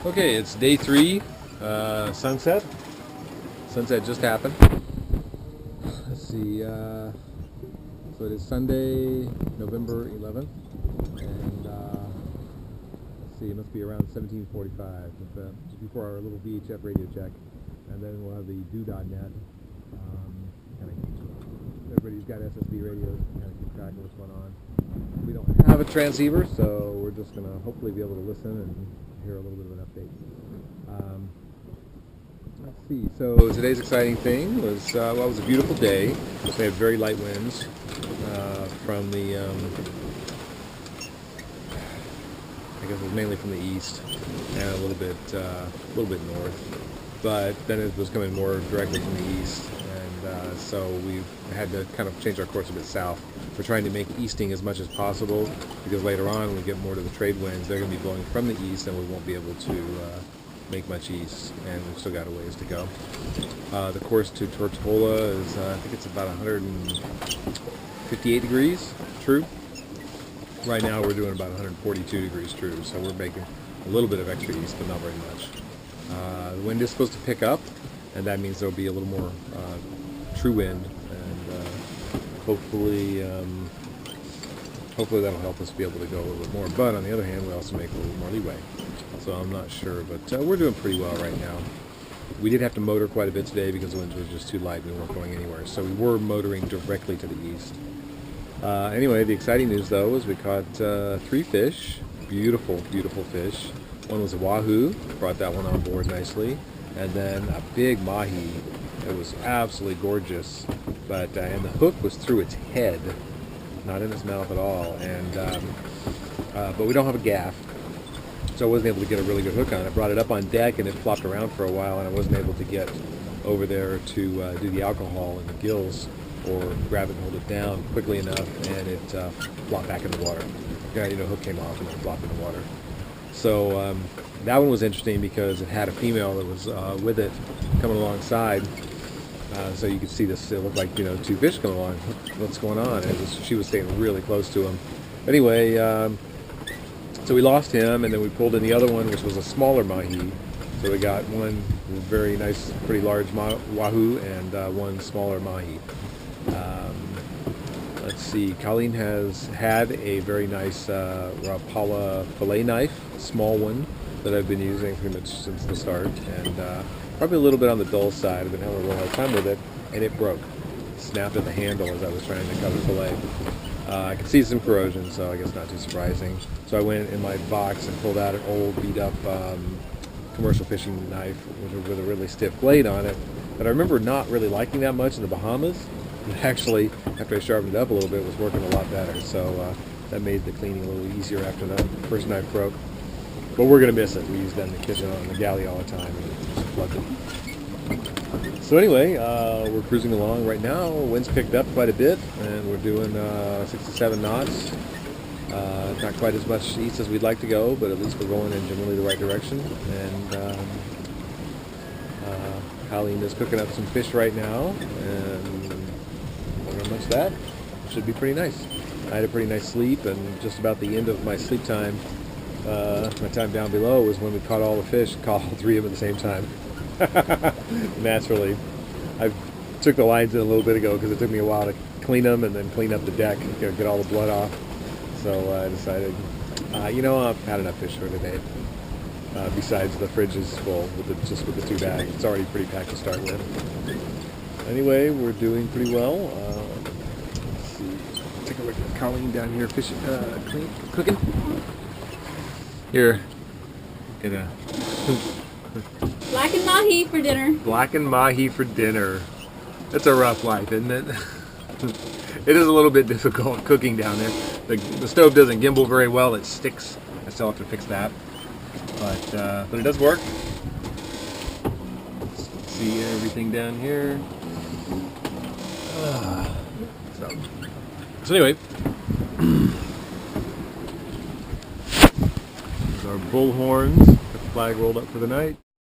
Okay, it's day 3, sunset. Sunset just happened. Let's see, so it is Sunday, November 11th, and let's see, it must be around 17:45, just before our little VHF radio check, and then we'll have the do.net. Everybody's got SSB radios, kind of keep track of what's going on. We don't have a transceiver, so we're just going to hopefully be able to listen and hear a little bit of an update. Let's see. So today's exciting thing was, well, it was a beautiful day. We had very light winds from the, I guess it was mainly from the east and a little bit north. But then it was coming more directly from the east, and so we had to kind of change our course a bit south. We're trying to make easting as much as possible, because later on when we get more to the trade winds, they're going to be blowing from the east, and we won't be able to make much east, and we've still got a ways to go. The course to Tortola is, I think it's about 158 degrees true. Right now we're doing about 142 degrees true, so we're making a little bit of extra east, but not very much. The wind is supposed to pick up, and that means there'll be a little more true wind, and hopefully that'll help us be able to go a little bit more. But on the other hand, we also make a little more leeway. So I'm not sure, but we're doing pretty well right now. We did have to motor quite a bit today because the winds were just too light. We weren't going anywhere. So we were motoring directly to the east. Anyway, the exciting news though is we caught 3 fish. Beautiful, beautiful fish. One was a wahoo, brought that one on board nicely, and then a big mahi. It was absolutely gorgeous, but and the hook was through its head, not in its mouth at all. And but we don't have a gaff, so I wasn't able to get a really good hook on it. I brought it up on deck, and it flopped around for a while, and I wasn't able to get over there to do the alcohol in the gills or grab it and hold it down quickly enough, and it flopped back in the water. Hook came off and it flopped in the water. So that one was interesting because it had a female that was with it coming alongside. So you could see this, it looked like, 2 fish coming along. What's going on? She was staying really close to him. Anyway, so we lost him, and then we pulled in the other one, which was a smaller mahi. So we got one very nice, pretty large wahoo, and one smaller mahi. Let's see, Colleen has had a very nice Rapala fillet knife, a small one, that I've been using pretty much since the start, and probably a little bit on the dull side. I've been having a real hard time with it, and it broke. It snapped at the handle as I was trying to cut the fillet. I could see some corrosion, so I guess not too surprising. So I went in my box and pulled out an old beat-up commercial fishing knife with a really stiff blade on it that I remember not really liking that much in the Bahamas. But actually, after I sharpened it up a little bit, it was working a lot better. So that made the cleaning a little easier after the first knife broke. But we're going to miss it. We use that in the kitchen on the galley all the time, and it just plugged it. So anyway, we're cruising along right now. Wind's picked up quite a bit, and we're doing 6 to 7 knots. Not quite as much east as we'd like to go, but at least we're going in generally the right direction. And Colleen is cooking up some fish right now, and not much of that. Should be pretty nice. I had a pretty nice sleep, and just about the end of my sleep time, my time down below was when we caught all the fish, caught all 3 of them at the same time. Naturally. I took the lines in a little bit ago because it took me a while to clean them and then clean up the deck, get all the blood off. So I decided, I've had enough fish for today. Besides, the fridge is full just with the 2 bags. It's already pretty packed to start with. Anyway, we're doing pretty well. Let's see. Take a look at Colleen down here fishing, cooking. Here, get a blackened mahi for dinner. Blackened mahi for dinner. That's a rough life, isn't it? It is a little bit difficult cooking down there. The stove doesn't gimbal very well. It sticks. I still have to fix that. But it does work. Let's see everything down here. So anyway, there's our bullhorns. Got the flag rolled up for the night.